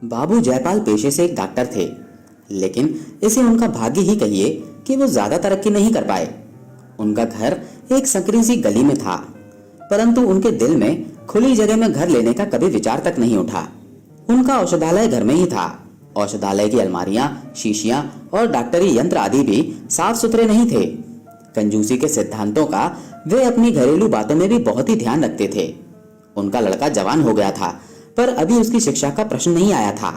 बाबू जयपाल पेशे से एक डॉक्टर थे, लेकिन इसे उनका भाग्य ही कहिए कि वो ज्यादा तरक्की नहीं कर पाए। उनका घर एक संकरी सी गली में था, परंतु उनके दिल में खुली जगह में घर लेने का कभी विचार तक नहीं उठा। उनका औषधालय घर में ही था। औषधालय की अलमारियां, शीशियां और डॉक्टरी यंत्र आदि भी साफ सुथरे नहीं थे। कंजूसी के सिद्धांतों का वे अपनी घरेलू बातों में भी बहुत ही ध्यान रखते थे। उनका लड़का जवान हो गया था, पर अभी उसकी शिक्षा का प्रश्न नहीं आया था।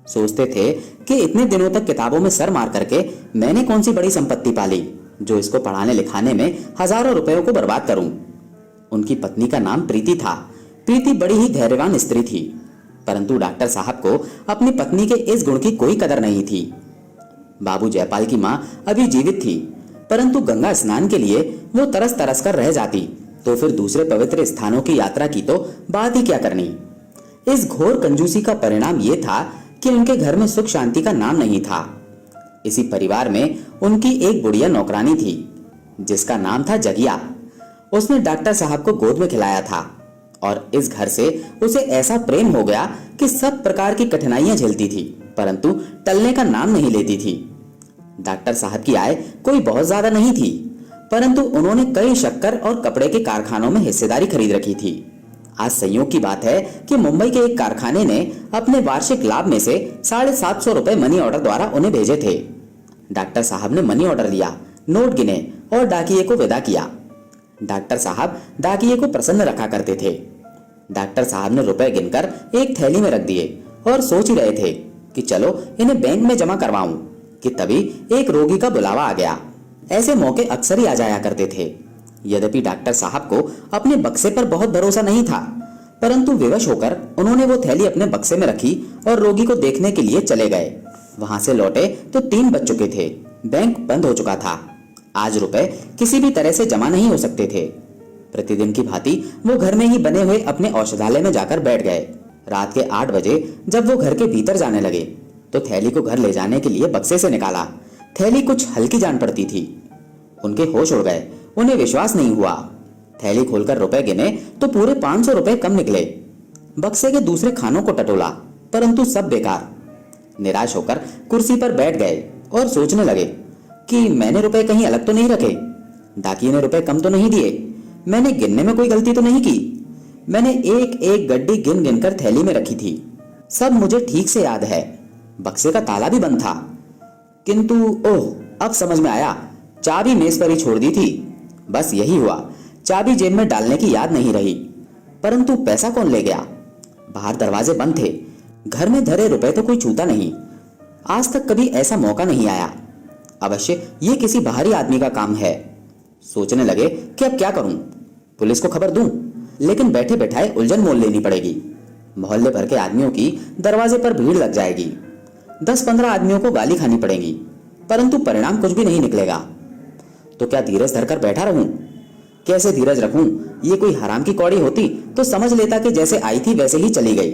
सोचते थे कि इतने दिनों तक किताबों में सर मार करके मैंने कौन सी बड़ी संपत्ति पाली जो इसको पढ़ाने लिखाने में हजारों रुपयों को बर्बाद करूं। उनकी पत्नी का नाम प्रीति था। प्रीति बड़ी ही धैर्यवान स्त्री थी, परंतु डॉक्टर साहब को अपनी पत्नी के इस गुण की कोई कदर नहीं थी। बाबू जयपाल की माँ अभी जीवित थी, परंतु गंगा स्नान के लिए वो तरस तरस कर रह जाती, तो फिर दूसरे पवित्र स्थानों की यात्रा की तो बात ही क्या करनी। इस घोर कंजूसी का परिणाम ये था कि उनके घर में सुख शांति का नाम नहीं था। इसी परिवार में उनकी एक बुढ़िया नौकरानी थी, जिसका नाम था जगिया। उसने डॉक्टर साहब को गोद में खिलाया था और इस घर से उसे ऐसा प्रेम हो गया कि सब प्रकार की कठिनाइयां झेलती थी, परंतु टलने का नाम नहीं लेती थी। डॉक्टर साहब की आय कोई बहुत ज्यादा नहीं थी, परंतु उन्होंने कई शक्कर और कपड़े के कारखानों में हिस्सेदारी खरीद रखी थी। आज संयोग की बात है कि मुंबई के एक कारखाने ने अपने वार्षिक लाभ में से 750 रुपए मनी ऑर्डर द्वारा उन्हें भेजे थे। डॉक्टर साहब ने मनी ऑर्डर लिया, नोट गिने और डाकिये को विदा किया। डॉक्टर साहब डाकिये को प्रसन्न रखा करते थे। डॉक्टर साहब ने रुपए गिनकर एक थैली में रख दिए और सोच ही रहे थे कि चलो इन्हें बैंक में जमा करवाऊं, कि तभी एक रोगी का बुलावा आ गया। ऐसे मौके अक्सर ही आ जाया करते थे। यद्यपि डॉक्टर साहब को अपने बक्से पर बहुत भरोसा नहीं था, परंतु विवश होकर उन्होंने वो थैली अपने बक्से में रखी और रोगी को देखने के लिए चले गए। वहां से लौटे तो 3 बज चुके थे। बैंक बंद हो चुका था। आज रुपए किसी भी तरह से जमा नहीं हो सकते थे। प्रतिदिन की भांति वो घर में ही बने हुए अपने औषधालय में जाकर बैठ गए। रात के 8 बजे जब वो घर के भीतर जाने लगे तो थैली को घर ले जाने के लिए बक्से से निकाला। थैली कुछ हल्की जान पड़ती थी। उनके होश उड़ गए। उन्हें विश्वास नहीं हुआ। थैली खोलकर रुपए गिने तो पूरे 500 रुपए कम निकले। बक्से के दूसरे खानों को टटोला, परंतु सब बेकार। निराश होकर कुर्सी पर बैठ गए और सोचने लगे कि मैंने रुपए कहीं अलग तो नहीं रखे, डाकिये ने रुपए कम तो नहीं दिए, मैंने गिनने में कोई गलती तो नहीं की। मैंने एक एक गड्डी गिन गिन कर थैली में रखी थी। सब मुझे ठीक से याद है। बक्से का ताला भी बंद था, किंतु ओह, अब समझ में आया, चाबी मेज पर ही छोड़ दी थी। बस यही हुआ, चाबी जेब में डालने की याद नहीं रही। परंतु पैसा कौन ले गया? बाहर दरवाजे बंद थे। घर में धरे रुपए तो कोई छूता नहीं। आज तक कभी ऐसा मौका नहीं आया। अवश्य ये किसी बाहरी आदमी का काम है। सोचने लगे कि अब क्या करूं, पुलिस को खबर दूं, लेकिन बैठे बैठाए उलझन मोल लेनी पड़ेगी। मोहल्ले भर के आदमियों की दरवाजे पर भीड़ लग जाएगी। 10-15 आदमियों को गाली खानी पड़ेगी, परंतु परिणाम कुछ भी नहीं निकलेगा। तो क्या धीरज धरकर बैठा रहूं? कैसे धीरज रखूं? ये कोई हराम की कौड़ी होती तो समझ लेता कि जैसे आई थी वैसे ही चली गई।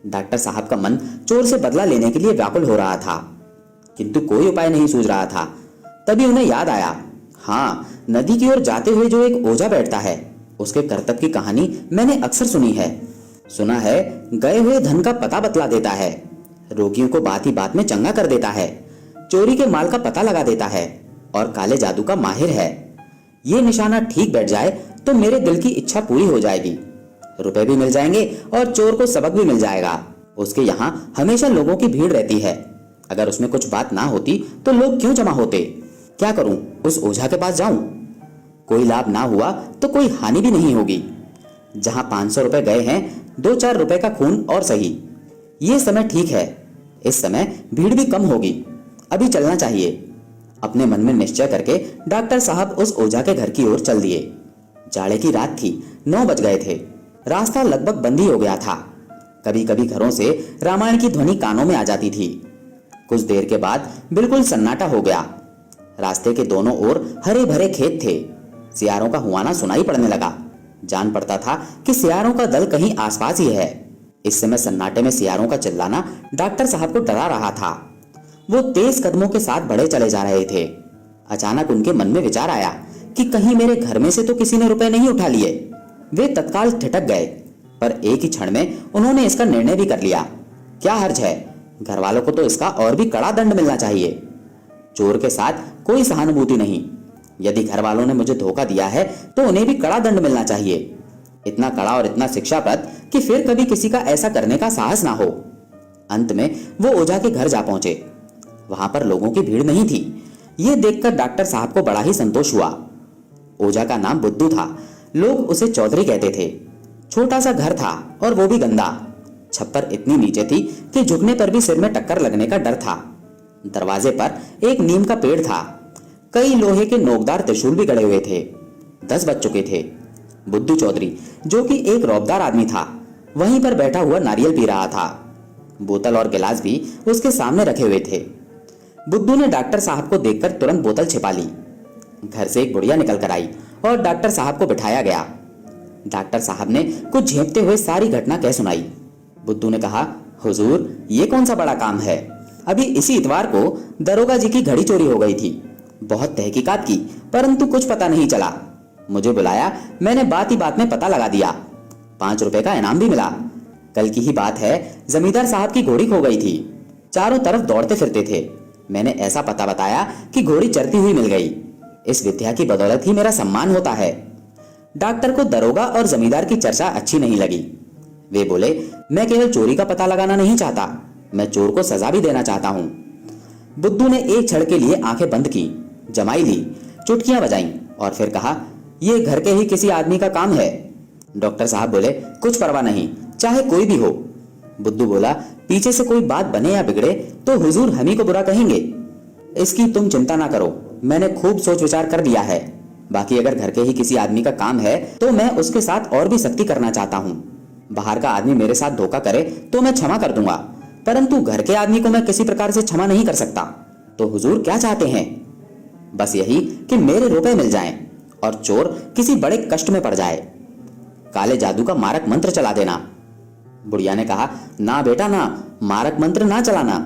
डॉक्टर साहब का मन चोर से बदला लेने के लिए व्याकुल हो रहा था, किंतु कोई उपाय नहीं सूझ रहा था। तभी उन्हें याद आया, हाँ, नदी की ओर जाते हुए जो एक ओझा बैठता है, उसके करतब की कहानी मैंने अक्सर सुनी है। सुना है गए हुए धन का पता बतला देता है, रोगियों को बात ही बात में चंगा कर देता है, चोरी के माल का पता लगा देता है और काले जादू का माहिर है। ये निशाना ठीक बैठ जाए तो मेरे दिल की इच्छा पूरी हो जाएगी। रुपए भी मिल जाएंगे और चोर को सबक भी मिल जाएगा। उसके यहाँ हमेशा लोगों की भीड़ रहती है। अगर उसमें कुछ बात ना होती तो लोग क्यों जमा होते? क्या करूं, उस ओझा के पास जाऊं? कोई लाभ ना हुआ तो कोई हानि भी नहीं होगी। जहां 500 रुपए गए हैं, 2-4 रुपए का खून और सही। ये समय ठीक है। इस समय भीड़ भी कम होगी। अभी चलना चाहिए। अपने मन में निश्चय करके डॉक्टर साहब उस ओझा के घर की ओर चल दिए। जाड़े की रात थी, 9 बज गए थे। रास्ता लगभग बंद ही हो गया था। कभी कभी घरों से रामायण की ध्वनि कानों में आ जाती थी। कुछ देर के बाद बिल्कुल सन्नाटा हो गया। रास्ते के दोनों ओर हरे भरे खेत थे। सियारों का हुआना सुनाई पड़ने लगा। जान पड़ता था कि सियारों का दल कहीं आसपास ही है। इस समय सन्नाटे में सियारों का चिल्लाना डॉक्टर साहब को डरा रहा था। वो तेज कदमों के साथ बढ़े चले जा रहे थे। अचानक उनके मन में विचार आया कि कहीं मेरे घर में से तो किसी ने रुपए नहीं उठा लिए। वे तत्काल ठिठक गए, पर एक ही क्षण में उन्होंने इसका निर्णय भी कर लिया। क्या हर्ज है? घर वालों को तो इसका और भी कड़ा दंड मिलना चाहिए। चोर के साथ कोई सहानुभूति नहीं। यदि घर वालों ने मुझे धोखा दिया है तो उन्हें भी कड़ा दंड मिलना चाहिए, इतना कड़ा और इतना शिक्षाप्रद कि फिर कभी किसी का ऐसा करने का साहस ना हो। अंत में वो ओझा के घर जा पहुंचे। वहां पर लोगों की भीड़ नहीं थी। ये देखकर डॉक्टर साहब को बड़ा ही संतोष हुआ। ओझा का नाम बुद्धू था। लोग उसे चौधरी कहते थे। छोटा सा घर था और वो भी गंदा। छप्पर इतनी नीचे थी कि झुकने पर भी सिर में टक्कर लगने का डर था। दरवाजे पर एक नीम का पेड़ था। कई लोहे के नोकदार त्रिशूल भी गड़े हुए थे। 10 बज चुके थे। बुद्धू चौधरी, जो कि एक रौबदार आदमी था, वहीं पर बैठा हुआ नारियल पी रहा था। बोतल और गिलास भी उसके सामने रखे हुए थे। बुद्धू ने डॉक्टर साहब को देखकर तुरंत बोतल छिपा ली। घर से एक बुढ़िया निकल कर आई और डॉक्टर साहब को बिठाया गया। डॉक्टर साहब ने कुछ झेपते हुए सारी घटना कह सुनाई। बुद्धू ने कहा, हुजूर, ये कौन सा बड़ा काम है? अभी इसी इतवार को दरोगा जी की घड़ी चोरी हो गई थी। बहुत तहकीकात की, परंतु कुछ पता नहीं चला। मुझे बुलाया, मैंने बात ही बात में पता लगा दिया। 5 रुपए का इनाम भी मिला। कल की ही बात है, जमींदार साहब की घोड़ी खो गई थी। चारों तरफ दौड़ते फिरते थे। मैंने ऐसा पता बताया कि घोड़ी चरती हुई मिल गई। इस विद्या की बदौलत ही मेरा सम्मान होता है। डॉक्टर को दरोगा और जमींदार की चर्चा अच्छी नहीं लगी। वे बोले, मैं केवल चोरी का पता लगाना नहीं चाहता, मैं चोर को सजा भी देना चाहता हूँ। बुद्धू ने एक क्षण के लिए आंखें बंद की, जमाई ली, चुटकियां बजाईं और फिर कहा, ये घर के ही किसी आदमी का काम है। डॉक्टर साहब बोले, कुछ परवाह नहीं, चाहे कोई भी हो। बुद्धू बोला, पीछे से कोई बात बने या बिगड़े तो हुजूर हम ही को बुरा कहेंगे। इसकी तुम चिंता ना करो, मैंने खूब सोच विचार कर लिया है। बाकी अगर घर के ही किसी आदमी का काम है तो मैं उसके साथ और भी सख्ती करना चाहता हूँ। बाहर का आदमी मेरे साथ धोखा करे तो मैं क्षमा कर दूंगा, परंतु घर के आदमी को मैं किसी प्रकार से क्षमा नहीं कर सकता। तो हुजूर क्या चाहते हैं? बस यही कि मेरे रुपए मिल जाएं और चोर किसी बड़े कष्ट में पड़ जाए। काले जादू का मारक मंत्र चला देना। बुढ़िया ने कहा, ना बेटा ना, मारक मंत्र ना चलाना,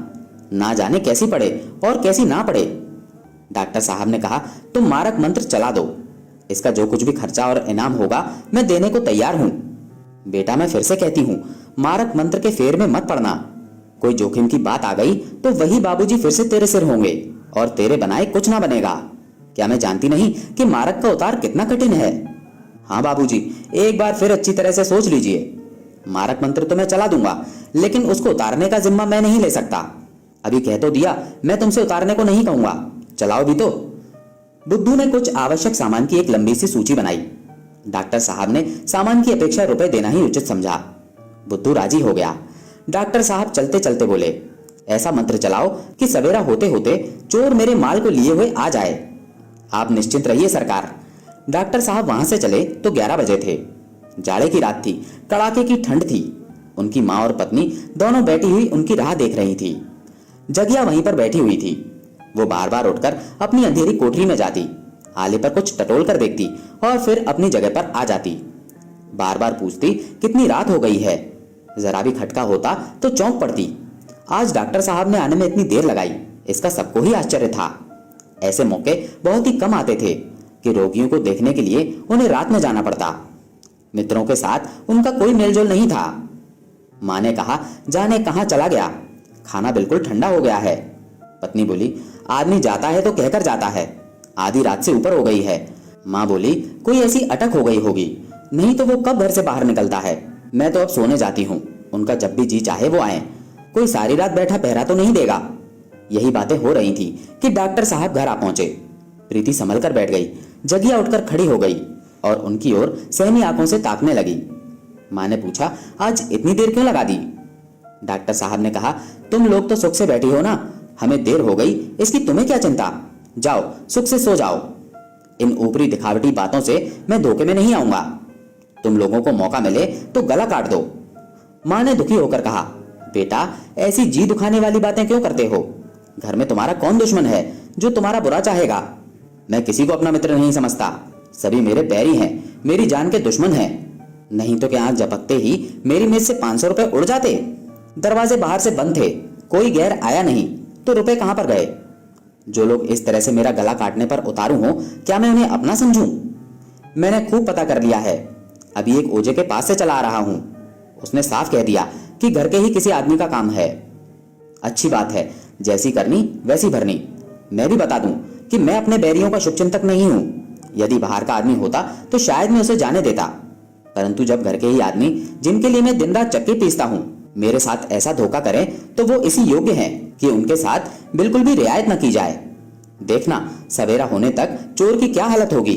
ना जाने कैसी पड़े और कैसी ना पड़े। डॉक्टर साहब ने कहा, तुम मारक मंत्र चला दो, इसका जो कुछ भी खर्चा और इनाम होगा मैं देने को तैयार हूं। बेटा मैं फिर से कहती हूं, मारक मंत्र के फेर में मत पड़ना। कोई जोखिम की बात आ गई तो वही बाबूजी फिर से तेरे सिर होंगे और तेरे बनाए कुछ ना बनेगा। क्या मैं जानती नहीं कि मारक का उतार कितना कठिन है? हाँ बाबूजी, एक बार फिर अच्छी तरह से सोच लीजिए। मारक मंत्र तो मैं चला दूंगा, लेकिन उसको उतारने का जिम्मा मैं नहीं ले सकता। अभी कह तो दिया, मैं तुमसे उतारने को नहीं कहूंगा, चलाओ भी तो। बुद्धू ने कुछ आवश्यक सामान की एक लंबी सी सूची बनाई। डॉक्टर साहब ने सामान की अपेक्षा रुपए देना ही उचित समझा। बुद्धू राजी हो गया। डॉक्टर साहब चलते चलते बोले, ऐसा मंत्र चलाओ कि सवेरा होते होते चोर मेरे माल को लिए हुए आ जाए। आप निश्चिंत रहिए सरकार। डॉक्टर साहब वहां से चले तो 11 बजे थे। जाड़े की रात थी, कड़ाके की ठंड थी। उनकी माँ और पत्नी दोनों बैठी हुई उनकी राह देख रही थी। जगिया वहीं पर बैठी हुई थी। वो बार बार उठकर अपनी अंधेरी कोठरी में जाती, आले पर कुछ टटोल कर देखती और फिर अपनी जगह पर आ जाती। बार बार पूछती कितनी रात हो गई है। जरा भी खटका होता तो चौंक पड़ती। आज डॉक्टर साहब ने आने में इतनी देर लगाई, इसका सबको ही आश्चर्य था। ऐसे मौके बहुत ही कम आते थे कि रोगियों को देखने के लिए उन्हें रात में जाना पड़ता। मित्रों के साथ उनका कोई मेलजोल नहीं था। माँ ने कहा, जाने कहाँ चला गया, खाना बिल्कुल ठंडा हो गया है। पत्नी बोली, आदमी जाता है तो कहकर जाता है, आधी रात से ऊपर हो गई है। माँ बोली, कोई ऐसी अटक हो गई होगी, नहीं तो वो कब घर से बाहर निकलता है। मैं तो अब सोने जाती हूँ, उनका जब भी जी चाहे वो आए, कोई सारी रात बैठा पहरा तो नहीं देगा। यही बातें हो रही थी कि डॉक्टर साहब घर आ पहुंचे। प्रीति संभल कर बैठ गई। जगिया उठकर खड़ी हो गई और उनकी ओर सहमी आंखों से ताकने लगी। माँ ने पूछा, आज इतनी देर क्यों लगा दी? डॉक्टर साहब ने कहा, तुम लोग तो सुख से बैठी हो ना, हमें देर हो गई इसकी तुम्हें क्या चिंता। जाओ सुख से सो जाओ। इन ऊपरी दिखावटी बातों से मैं धोखे में नहीं आऊंगा। तुम लोगों को मौका मिले तो गला काट दो। माँ ने दुखी होकर कहा, बेटा ऐसी जी दुखाने वाली बातें क्यों करते हो? घर में तुम्हारा कौन दुश्मन है जो तुम्हारा बुरा चाहेगा? मैं किसी को अपना मित्र नहीं समझता, सभी मेरे बैरी हैं, मेरी जान के दुश्मन हैं। नहीं तो क्या आंख झपकते ही मेरी मेज से 500 रुपए उड़ जाते। दरवाजे बाहर से बंद थे, कोई गैर आया नहीं, तो रुपए कहां पर गए? जो लोग इस तरह से मेरा गला काटने पर उतारू हो, क्या मैं उन्हें अपना समझूं? मैंने खूब पता कर लिया है, अभी एक ओझे के पास से चला आ रहा हूं। उसने साफ कह दिया कि घर के ही किसी आदमी का काम है। अच्छी बात है, जैसी करनी वैसी भरनी। मैं भी बता दूं कि मैं अपने बैरियों का शुभचिंतक नहीं हूं। यदि बाहर का आदमी होता तो शायद मैं उसे जाने देता, परंतु जब घर के ही आदमी जिनके लिए मैं दिन रात चक्की पीसता हूँ मेरे साथ ऐसा धोखा करें तो वो इसी योग्य हैं कि उनके साथ बिल्कुल भी रियायत न की जाए। देखना सवेरा होने तक चोर की क्या हालत होगी।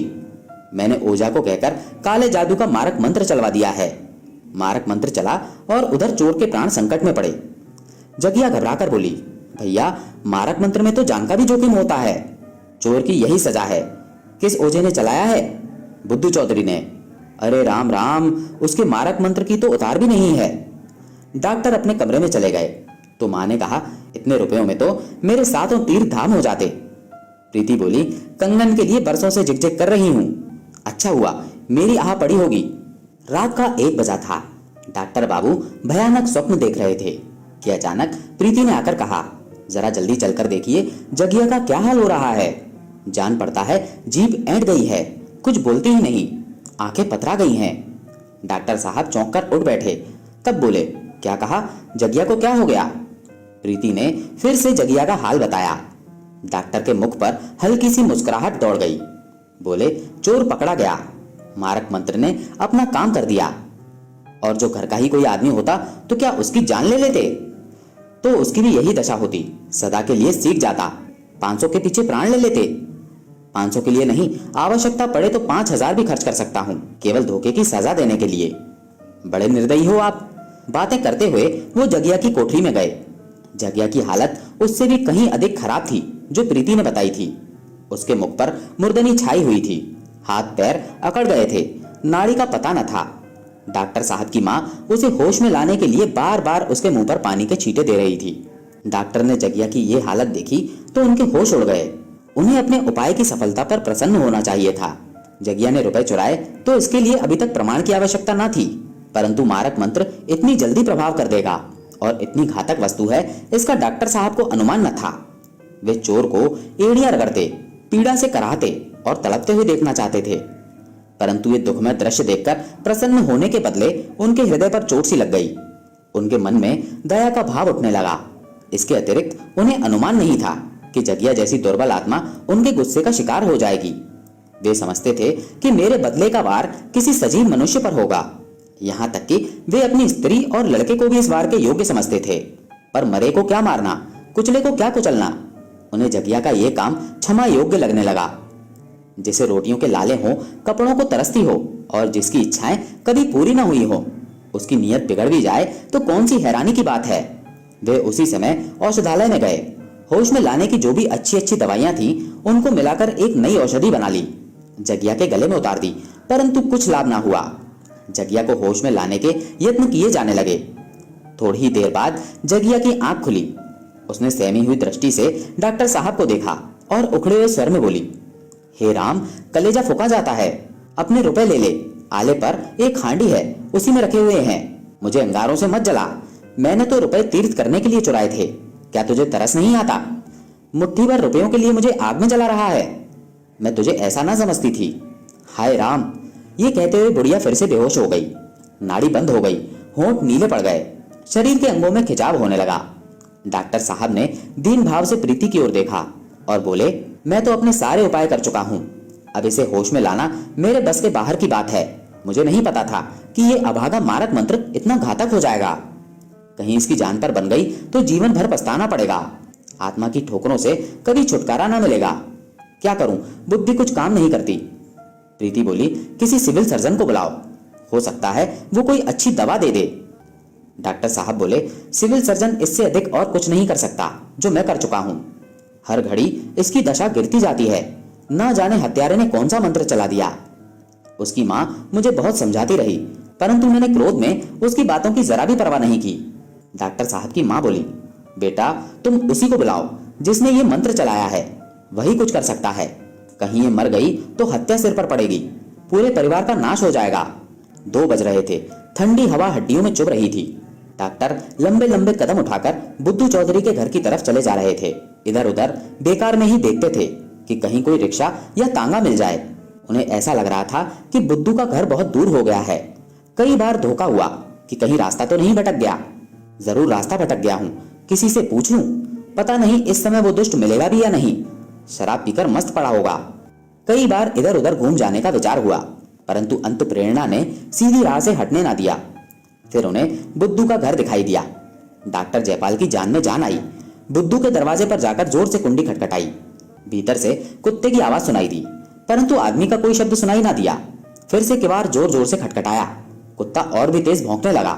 मैंने ओझा को कहकर काले जादू का मारक मंत्र चलवा दिया है। मारक मंत्र चला और उधर चोर के प्राण संकट में पड़े। जगिया घबराकर बोली, भैया मारक मंत्र में तो जान का भी जोखिम होता है। चोर की यही सजा है। किस ओझे ने चलाया है? बुद्धू चौधरी ने। अरे राम राम, उसके मारक मंत्र की तो उतार भी नहीं है। डॉक्टर अपने कमरे में चले गए तो माँ ने कहा, इतने रुपयों में तो मेरे सातों तीर्थ धाम हो जाते। प्रीति बोली, कंगन के लिए बरसों से झिकझिक कर रही हूँ। अच्छा हुआ मेरी आह पड़ी होगी। रात का 1 बजा था। डॉक्टर बाबू भयानक स्वप्न देख रहे थे कि अचानक प्रीति ने आकर कहा, जरा जल्दी चलकर देखिए जगिया का क्या हाल हो रहा है। जान पड़ता है जीभ ऐंठ गई है, कुछ बोलती ही नहीं, आंखें पथरा गई हैं। डॉक्टर साहब चौंक कर उठ बैठे, तब बोले, क्या कहा? जगिया को क्या हो गया? प्रीति ने फिर से जगिया का हाल बताया। डॉक्टर के मुख पर हल्की सी मुस्कुराहट दौड़ गई। बोले, चोर पकड़ा गया। मारक मंत्र ने अपना काम कर दिया। और जो घर का ही कोई आदमी होता तो क्या उसकी जान ले लेते? तो उसकी भी यही दशा होती, सदा के लिए सीख जाता। 500 के पीछे प्राण ले लेते। 500 के लिए नहीं, आवश्यकता पड़े तो 5000 भी खर्च कर सकता हूँ, केवल धोखे की सजा देने के लिए। बड़े निर्दयी हो आप। बातें करते हुए वो जगिया की कोठरी में गए। जगिया की हालत उससे भी कहीं अधिक खराब थी जो प्रीति ने बताई थी। उसके मुख पर मुर्दनी छाई हुई थी, हाथ पैर अकड़ गए थे, नाड़ी का पता न था। डॉक्टर साहब की माँ उसे होश में लाने के लिए बार बार उसके मुंह पर पानी के छींटे दे रही थी। डॉक्टर ने जगिया की ये हालत देखी तो उनके होश उड़ गए। उन्हें अपने उपाय की सफलता पर प्रसन्न होना चाहिए था। जगिया ने रुपए चुराए तो इसके लिए अभी तक प्रमाण की आवश्यकता न थी, परंतु मारक मंत्र इतनी जल्दी प्रभाव कर देगा और इतनी घातक वस्तु है इसका डॉक्टर साहब को अनुमान न था। वे चोर को एड़ियां रगड़ते, पीड़ा से कराहते और तड़पते हुए देखना चाहते थे, परंतु ये दुखमय दृश्य देखकर प्रसन्न होने के बदले उनके हृदय पर चोट सी लग गई। उनके मन में दया का भाव उठने लगा। इसके अतिरिक्त उन्हें अनुमान नहीं था कि जगिया जैसी दुर्बल आत्मा उनके गुस्से का शिकार हो जाएगी। वे समझते थे कि मेरे बदले का वार किसी सजीव मनुष्य पर होगा। यहाँ तक कि वे अपनी स्त्री और लड़के को भी इस वार के योग्य समझते थे। पर मरे को क्या मारना, कुचले को क्या कुचलना। उन्हें जगिया का यह काम क्षमा योग्य लगने लगा। जिसे रोटियों के लाले हों, कपड़ों को तरसती हो और जिसकी इच्छाएं कभी पूरी न हुई हो, उसकी नीयत बिगड़ भी जाए तो कौन सी हैरानी की बात है। वे उसी समय औषधालय में गए। होश में लाने की जो भी अच्छी अच्छी दवाइयां थी उनको मिलाकर एक नई औषधि बना ली, जगिया के गले में उतार दी, परंतु कुछ लाभ ना हुआ। जगिया को होश में लाने के यत्न किए जाने लगे। थोड़ी ही देर बाद जगिया की आंख खुली। उसने सहमी हुई दृष्टि से डॉक्टर साहब को देखा और उखड़े हुए स्वर में बोली, हे राम, कलेजा फूका जाता है। अपने रुपए ले ले, आले पर एक हांडी है, उसी में रखे हुए हैं। मुझे अंगारों से मत जला। मैंने तो रुपए तीर्थ करने के लिए चुराए थे। क्या तुझे तरस नहीं आता? मुट्ठी भर रुपयों के लिए मुझे आग में जला रहा है। मैं तुझे ऐसा ना समझती थी। हाय राम। ये कहते हुए बुढ़िया फिर से बेहोश हो गई। नाड़ी बंद हो गई, होंठ नीले पड़ गए, शरीर के अंगों में खिंचाव होने लगा। डॉक्टर साहब ने दीन भाव से प्रीति की ओर देखा और बोले, मैं तो अपने सारे उपाय कर चुका हूँ। अब इसे होश में लाना मेरे बस के बाहर की बात है। मुझे नहीं पता था कि ये अभागा मारक मंत्र इतना घातक हो जाएगा। कहीं इसकी जान पर बन गई तो जीवन भर पछताना पड़ेगा। आत्मा की ठोकरों से कभी छुटकारा ना मिलेगा। क्या करूं, बुद्धि कुछ काम नहीं करती। प्रीति बोली, किसी सिविल सर्जन को बुलाओ, हो सकता है वो कोई अच्छी दवा दे दे। डॉक्टर साहब बोले, सिविल सर्जन इससे अधिक और कुछ नहीं कर सकता जो मैं कर चुका हूं। हर घड़ी इसकी दशा गिरती जाती है। ना जाने हत्यारे ने कौन सा मंत्र चला दिया। उसकी माँ मुझे बहुत समझाती रही, परंतु मैंने क्रोध में उसकी बातों की जरा भी परवाह नहीं की। डॉक्टर साहब की माँ बोली, बेटा तुम उसी को बुलाओ जिसने ये मंत्र चलाया है, वही कुछ कर सकता है। कहीं ये मर गई तो हत्या सिर पर पड़ेगी, पूरे परिवार का नाश हो जाएगा। 2 बज रहे थे, ठंडी हवा हड्डियों में चुभ रही थी। डॉक्टर लंबे लंबे कदम उठाकर बुद्धू चौधरी के घर की तरफ चले जा रहे थे। इधर उधर बेकार में ही देखते थे कि कहीं कोई रिक्शा या तांगा मिल जाए। उन्हें ऐसा लग रहा था कि बुद्धू का घर बहुत दूर हो गया है। कई बार धोखा हुआ कि कहीं रास्ता तो नहीं भटक गया। जरूर रास्ता भटक गया हूँ, किसी से पूछ लूं। पता नहीं इस समय वो दुष्ट मिलेगा भी या नहीं। शराब पीकर मस्त पड़ा होगा। कई बार इधर उधर घूम जाने का विचार हुआ, परंतु अंत प्रेरणा ने सीधी राह से हटने ना दिया। फिर उन्हें बुद्धू का घर दिखाई दिया। डॉक्टर जयपाल की जान में जान आई। बुद्धू के दरवाजे पर जाकर जोर से कुंडी खटखटाई। भीतर से कुत्ते की आवाज सुनाई दी, परंतु आदमी का कोई शब्द सुनाई ना दिया। फिर से किवाड़ जोर जोर से खटखटाया। कुत्ता और भी तेज भौंकने लगा।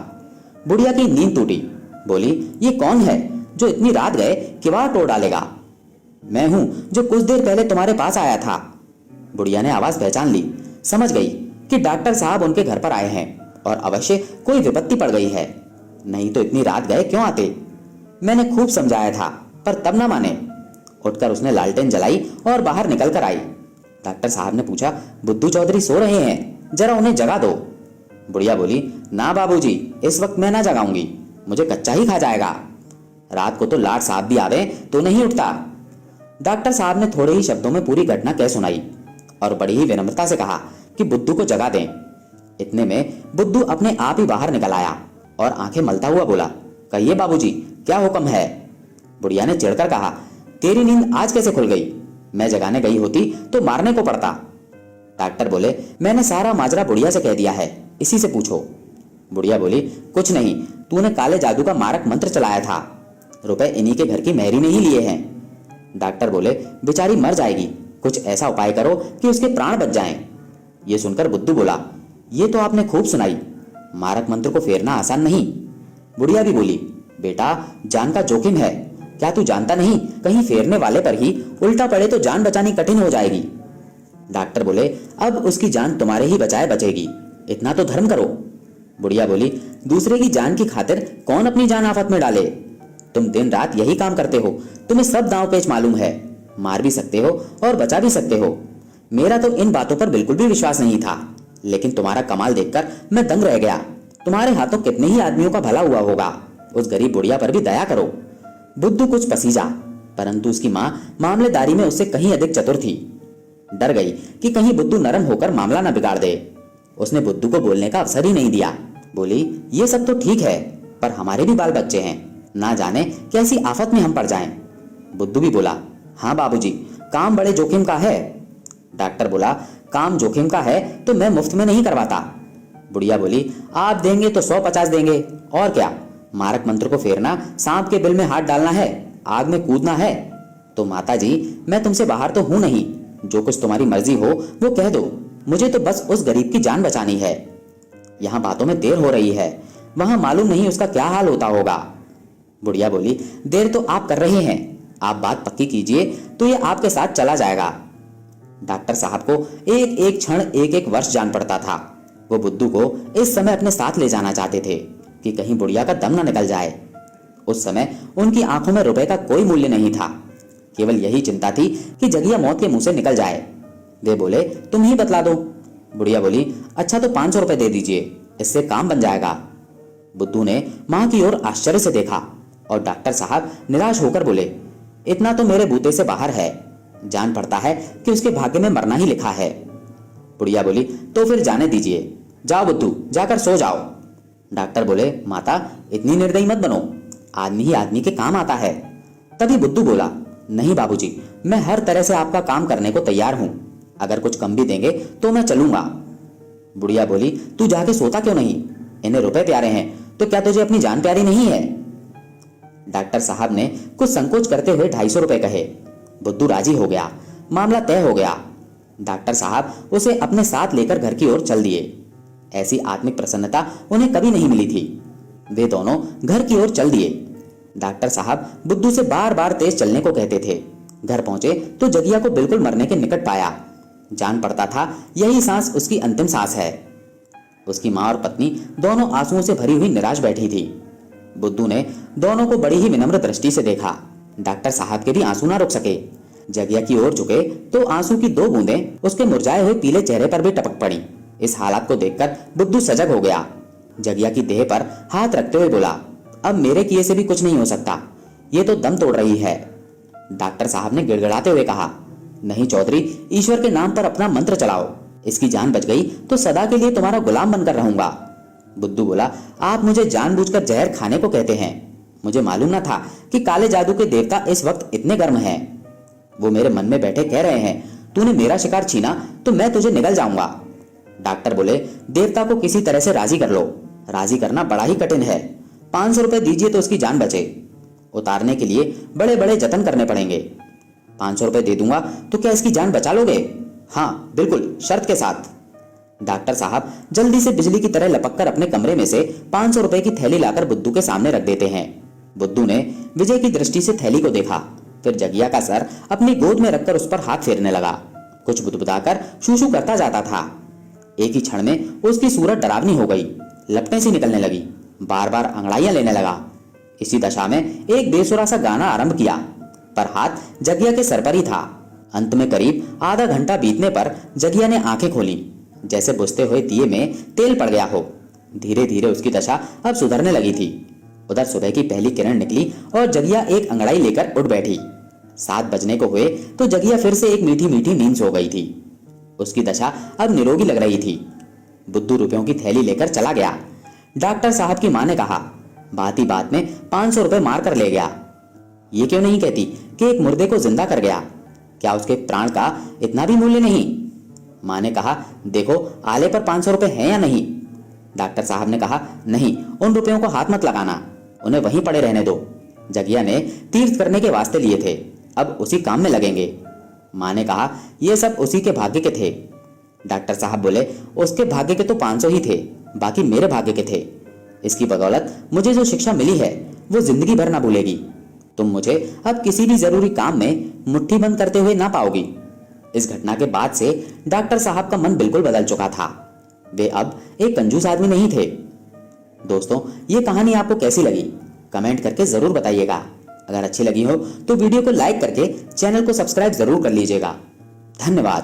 बुढ़िया की नींद टूटी। बोली, ये कौन है जो इतनी रात गए किवाड़ तोड़ डालेगा? मैं हूं जो कुछ देर पहले तुम्हारे पास आया था। बुढ़िया ने आवाज पहचान ली। समझ गई कि डॉक्टर साहब उनके घर पर आए हैं और अवश्य कोई विपत्ति पड़ गई है, नहीं तो इतनी रात गए क्यों आते। मैंने खूब समझाया था पर तब ना माने। उठकर उसने लालटेन जलाई और बाहर निकल कर आई। डॉक्टर साहब ने पूछा, बुद्धू चौधरी सो रहे हैं, जरा उन्हें जगा दो। बुढ़िया बोली, ना बाबूजी, इस वक्त मैं ना जगाऊंगी, मुझे कच्चा ही खा जाएगा। रात को तो लाट साहब भी आवे तो नहीं उठता। डॉक्टर साहब ने थोड़े ही शब्दों में पूरी घटना कह सुनाई और बड़ी ही विनम्रता से कहा कि बुद्धू को जगा दें। इतने में बुद्धू अपने आप ही बाहर निकल आया और आंखें मलता हुआ बोला, कहिए बाबूजी, क्या हुक्म है? बुढ़िया ने चिढ़कर कहा, तेरी नींद आज कैसे खुल गई? मैं जगाने गई होती तो मारने को पड़ता। डॉक्टर बोले, मैंने सारा माजरा बुढ़िया से कह दिया है, इसी से पूछो। बुढ़िया बोली, कुछ नहीं, तूने काले जादू का मारक मंत्र चलाया था, रुपए इन्हीं के घर की मेहरी ने ही लिए हैं। डॉक्टर बोले, बेचारी मर जाएगी, कुछ ऐसा उपाय करो कि उसके प्राण बच जाएं। ये सुनकर बुद्धू बोला, ये तो आपने खूब सुनाई, मारक मंत्र को फेरना आसान नहीं। बुढ़िया भी बोली, बेटा जान का जोखिम है, क्या तू जानता नहीं, कहीं फेरने वाले पर ही उल्टा पड़े तो जान बचानी कठिन हो जाएगी। डॉक्टर बोले, अब उसकी जान तुम्हारे ही बचाए बचेगी, इतना तो धर्म करो। बुढ़िया बोली, दूसरे की जान की खातिर कौन अपनी जान आफत में डाले? तुम दिन रात यही काम करते हो, तुम्हें सब दांव पेच मालूम है, मार भी सकते हो और बचा भी सकते हो। मेरा तो इन बातों पर बिल्कुल भी विश्वास नहीं था, लेकिन तुम्हारा कमाल देखकर मैं दंग रह गया। तुम्हारे हाथों कितने ही आदमियों का भला हुआ होगा, उस गरीब बुढ़िया पर भी दया करो। बुद्धू कुछ पसीजा, परंतु उसकी माँ मामलेदारी में उससे कहीं अधिक चतुर थी। डर गई कि कहीं बुद्धू नरम होकर मामला न बिगाड़ दे। उसने बुद्धू को बोलने का अवसर ही नहीं दिया। बोली, ये सब तो ठीक है, पर हमारे भी बाल बच्चे हैं, ना जाने कैसी आफत में हम पड़ जाएं। बुद्धू भी बोला, हाँ बाबूजी, काम बड़े जोखिम का है। डॉक्टर बोला, काम जोखिम का है तो मैं मुफ्त में नहीं करवाता। बुढ़िया बोली, आप देंगे तो 150 देंगे, और क्या, मारक मंत्र को फेरना, सांप के बिल में हाथ डालना है, आग में कूदना है। तो माता जी, मैं तुमसे बाहर तो हूं नहीं, जो कुछ तुम्हारी मर्जी हो वो कह दो, मुझे तो बस उस गरीब की जान बचानी है। यहाँ बातों में देर हो रही है, वहां मालूम नहीं उसका क्या हाल होता होगा। बुढ़िया बोली, देर तो आप कर रहे हैं, आप बात पक्की कीजिए तो ये आपके साथ चला जाएगा। डॉक्टर साहब को एक एक क्षण एक एक वर्ष जान पड़ता था। वो बुद्धू को इस समय अपने साथ ले जाना चाहते थे कि कहीं बुढ़िया का दम न निकल जाए। उस समय उनकी आंखों में रुपए का कोई मूल्य नहीं था, केवल यही चिंता थी कि जगिया मौत के मुंह से निकल जाए। वे बोले, तुम ही बतला दो। बुढ़िया बोली, अच्छा तो 500 रुपए दे दीजिए, इससे काम बन जाएगा। बुद्धू ने मां की ओर आश्चर्य से देखा और डॉक्टर साहब निराश होकर बोले, इतना तो मेरे बूते से बाहर है, जान पड़ता है कि उसके भाग्य में मरना ही लिखा है। बुढ़िया बोली, तो फिर जाने दीजिए, जाओ बुद्धू, जाकर सो जाओ। डॉक्टर बोले, माता इतनी निर्दयी मत बनो, आदमी ही आदमी के काम आता है। तभी बुद्धू बोला, नहीं बाबूजी, मैं हर तरह से आपका काम करने को तैयार हूं, अगर कुछ कम भी देंगे तो मैं चलूंगा। बुढ़िया बोली, तू जाके सोता क्यों नहीं, इन्हें रुपए प्यारे हैं तो क्या तुझे अपनी जान प्यारी नहीं है? डॉक्टर साहब ने कुछ संकोच करते हुए 250 रुपए कहे। बुद्धू राजी हो गया, मामला तय हो गया। डॉक्टर साहब उसे अपने साथ लेकर घर की ओर चल दिए। ऐसी आत्मिक प्रसन्नता उन्हें कभी नहीं मिली थी। वे दोनों घर की ओर चल दिए। डॉक्टर साहब बुद्धू से बार बार तेज चलने को कहते थे। घर पहुंचे तो जगिया को बिल्कुल मरने के निकट पाया। जान पड़ता था यही सांस उसकी अंतिम सांस है। उसकी माँ और पत्नी दोनों आंसुओं से भरी हुई निराश बैठी थी। बुद्धू ने दोनों को बड़ी ही विनम्र दृष्टि से देखा। डॉक्टर साहब के भी आंसू ना रुक सके। जगिया की ओर झुके तो आंसू की 2 बूंदें उसके मुरझाए हुए पीले चेहरे पर भी टपक पड़ी। इस हालात को देखकर बुद्धू सजग हो गया। जगिया की देह पर हाथ रखते हुए बोला, अब मेरे किए से भी कुछ नहीं हो सकता, ये तो दम तोड़ रही है। डॉक्टर साहब ने गिड़गिड़ाते हुए कहा, नहीं चौधरी, ईश्वर के नाम पर अपना मंत्र चलाओ, इसकी जान बच गई तो सदा के लिए तुम्हारा गुलाम बनकर रहूंगा। बुद्धू बोला, आप मुझे जानबूझकर जहर खाने को कहते हैं। मुझे मालूम न था कि काले जादू के देवता इस वक्त इतने गर्म हैं। वो मेरे मन में बैठे कह रहे हैं, तूने मेरा शिकार छीना तो मैं तुझे निगल जाऊंगा। डॉक्टर बोले, देवता को किसी तरह से राजी कर लो। राजी करना बड़ा ही कठिन है। 500 रुपए दीजिए तो उसकी जान बचे। उतारने के लिए बड़े बड़े जतन करने पड़ेंगे। 500 रुपए दे दूंगा तो क्या इसकी जान बचा लोगे? हाँ बिल्कुल, शर्त के साथ। डॉक्टर साहब जल्दी से बिजली की तरह लपककर अपने कमरे में से 500 रुपए की थैली लाकर बुद्धू के सामने रख देते हैं। बुद्धू ने विजय की दृष्टि से थैली को देखा, फिर जगिया का सर अपनी गोद में रखकर उस पर हाथ फेरने लगा। कुछ बुदबुदाकर शू शू करता जाता था। एक ही क्षण में उसकी सूरत डरावनी हो गई, लपटें सी निकलने लगी, बार बार अंगड़ाइयां लेने लगा। इसी दशा में एक बेसुरा सा गाना आरंभ किया, पर हाथ जगिया के सर पर ही था। अंत में करीब आधा घंटा बीतने पर जगिया ने आंखें खोली, जैसे बुझते हुए दिए में तेल पड़ गया हो। धीरे धीरे उसकी दशा अब सुधरने लगी थी। उधर सुबह की पहली किरण निकली और जगिया एक अंगड़ाई लेकर उठ बैठी। 7 बजने को हुए तो जगिया फिर से एक मीठी मीठी नींद सो गई थी। उसकी दशा अब निरोगी लग रही थी। बुद्धू रुपयों की थैली लेकर चला गया। डॉक्टर साहब की मां ने कहा, बात ही बात में 500 रुपए मार कर ले गया। ये क्यों नहीं कहती कि एक मुर्दे को जिंदा कर गया? क्या उसके प्राण का इतना भी मूल्य नहीं? मां ने कहा, देखो आले पर 500 रुपए हैं या नहीं? डॉक्टर साहब ने कहा, नहीं, उन रुपयों को हाथ मत लगाना, उन्हें वहीं पड़े रहने दो। जगिया ने तीर्थ करने के वास्ते लिए थे, अब उसी काम में लगेंगे। मां ने कहा, यह सब उसी के भाग्य के थे। डॉक्टर साहब बोले, उसके भाग्य के तो 500 ही थे, बाकी मेरे भाग्य के थे। इसकी बदौलत मुझे जो शिक्षा मिली है वो जिंदगी भर ना भूलेगी। तुम मुझे अब किसी भी जरूरी काम में मुट्ठी बंद करते हुए ना पाओगी। इस घटना के बाद से डॉक्टर साहब का मन बिल्कुल बदल चुका था। वे अब एक कंजूस आदमी नहीं थे। दोस्तों, ये कहानी आपको कैसी लगी कमेंट करके जरूर बताइएगा। अगर अच्छी लगी हो तो वीडियो को लाइक करके चैनल को सब्सक्राइब जरूर कर लीजिएगा। धन्यवाद।